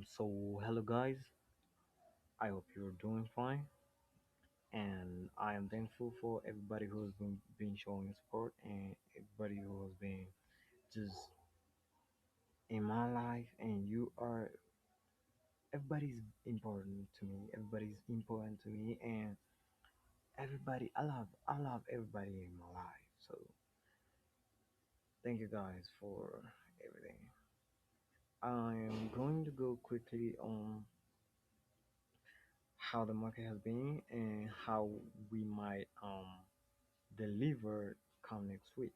So hello guys, I hope you're doing fine, and I am thankful for everybody who has been showing support and everybody who has been just in my life. And everybody's important to me. Everybody's important to me, and I love everybody in my life. So thank you guys for everything. I am going to go quickly on how the market has been and how we might deliver come next week.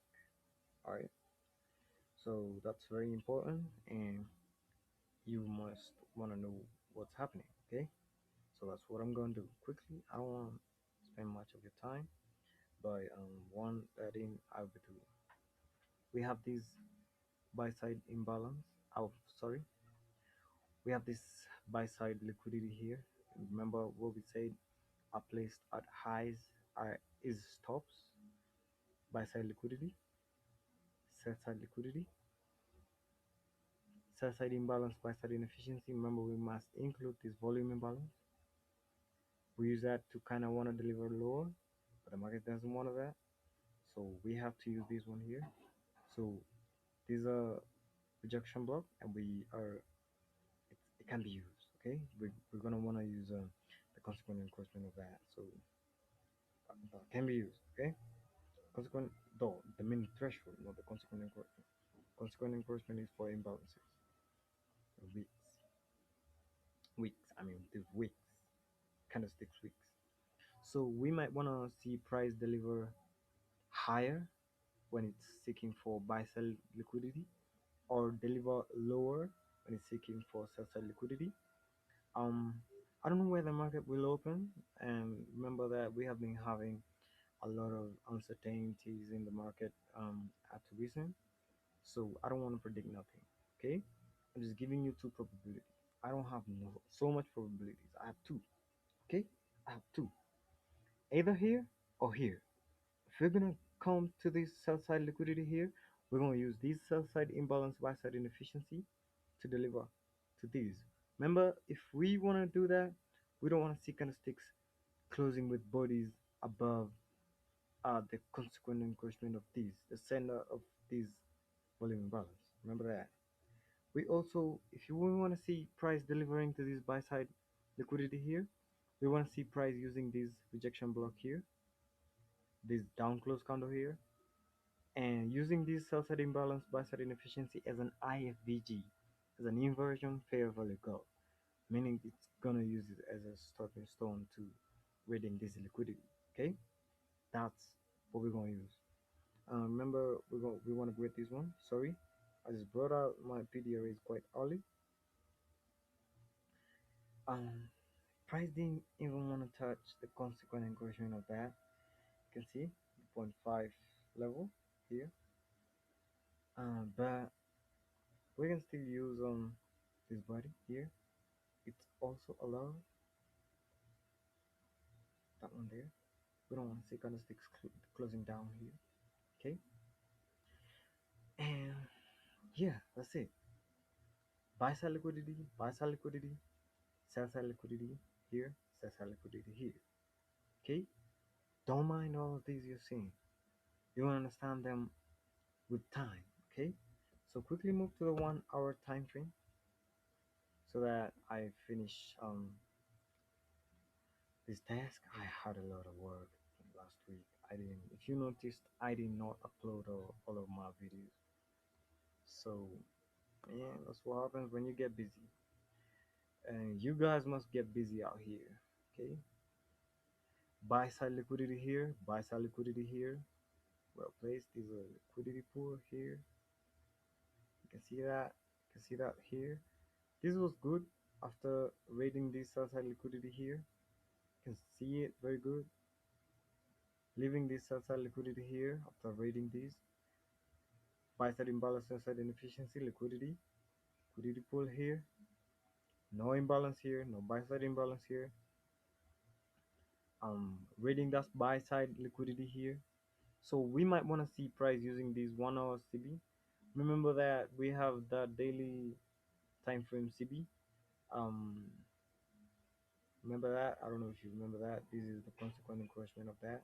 All right, so that's very important, and you must want to know what's happening. Okay, so that's what I'm going to do quickly. I don't want to spend much of your time, but one that in I'll be doing. We have this buy side imbalance. Oh, sorry, we have this buy side liquidity here. Remember what we said? Are placed at highs are is stops. Buy side liquidity, sell side liquidity, sell side imbalance, buy side inefficiency. Remember, we must include this volume imbalance. We use that to kind of want to deliver lower, but the market doesn't want that. So we have to use this one here. So these are rejection block, and it can be used. Okay, we're gonna want to use the consequent encroachment of that. So that can be used. Okay, consequent though the mean threshold, not the consequent encroachment. Consequent encroachment is for imbalances. Weeks, weeks. I mean, the weeks, candlesticks weeks. So we might want to see price deliver higher when it's seeking for buy sell liquidity, or deliver lower when it's seeking for sell side liquidity. Um, I don't know where the market will open, and remember that we have been having a lot of uncertainties in the market at recent. So I don't want to predict nothing. Okay, I'm just giving you two probabilities. I don't have so much probabilities. I have two. Okay, I have two, either here or here. If we're gonna come to this sell side liquidity here, we're gonna use this sell side imbalance buy side inefficiency to deliver to these. Remember, if we wanna do that, we don't wanna see candlesticks closing with bodies above the consequent encroachment of these, the center of these volume imbalance. Remember that. We also, if you want to see price delivering to this buy side liquidity here, we want to see price using this rejection block here, this down close candle here, and using this sell side imbalance buy side inefficiency as an IFVG, as an inversion fair value gap, meaning it's gonna use it as a stepping stone to reading this liquidity. Okay, that's what we're gonna use. Remember, we want to grade this one. Sorry, I just brought out my PDR is quite early. Um, Price didn't even want to touch the consequent encroachment of that. You can see the point 0.5 level here. But we can still use this body here. It's also allowed that one there. We don't want to see candlesticks closing down here. Okay, and yeah, that's it. Buy side liquidity, sell side liquidity here, sell side liquidity here. Okay, don't mind all of these you're seeing. You want to understand them with time. Okay, so quickly move to the 1 hour time frame so that I finish this task. I had a lot of work last week. I didn't, if you noticed, I did not upload all of my videos. So yeah, that's what happens when you get busy. And you guys must get busy out here. Okay, buy side liquidity here, buy side liquidity here. Well placed. Is a liquidity pool here. You can see that. You can see that here. This was good after rating this sell side liquidity here. You can see it very good. Leaving this sell side liquidity here after rating this. Buy side imbalance, sell side inefficiency, liquidity pool here. No imbalance here, no buy side imbalance here. Rating that buy side liquidity here. So we might want to see price using this 1 hour CB. Remember that we have that daily time frame CB. Um, remember that? I don't know if you remember that. This is the consequent encroachment of that.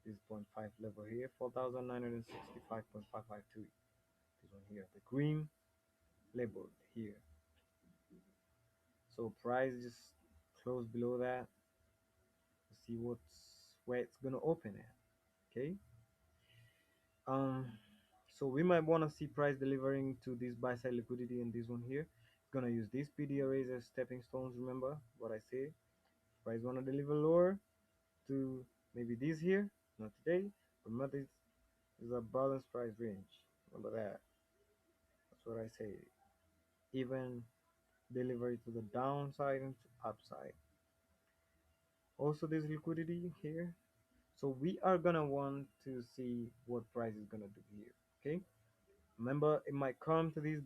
This point 0.5 level here, 4,965.552. This one here, the green labeled here. So price just close below that. See where it's gonna open at. Okay. Um, so we might want to see price delivering to this buy side liquidity in this one here. Gonna use these PD arrays as stepping stones. Remember what I say. Price wanna deliver lower to maybe this here, not today. Remember this is a balanced price range. Remember that. That's what I say. Even delivery to the downside and to upside. Also this liquidity here. So we are gonna want to see what price is gonna do here. Okay. Remember, it might come to this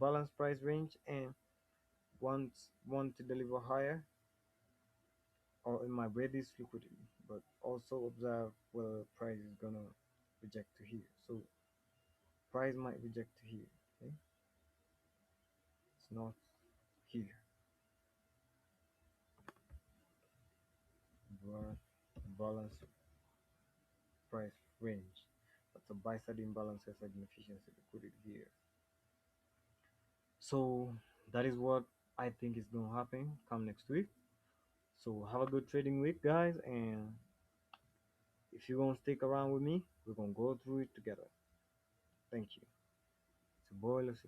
balanced price range and want to deliver higher, or it might break this liquidity. But also observe whether price is gonna reject to here. So price might reject to here. Okay, it's not here. But balance price range. That's a buy side imbalance side inefficiency liquidity here. So that is what I think is gonna happen come next week. So have a good trading week, guys, and if you're gonna stick around with me, we're gonna go through it together. Thank you. It's a boy, let's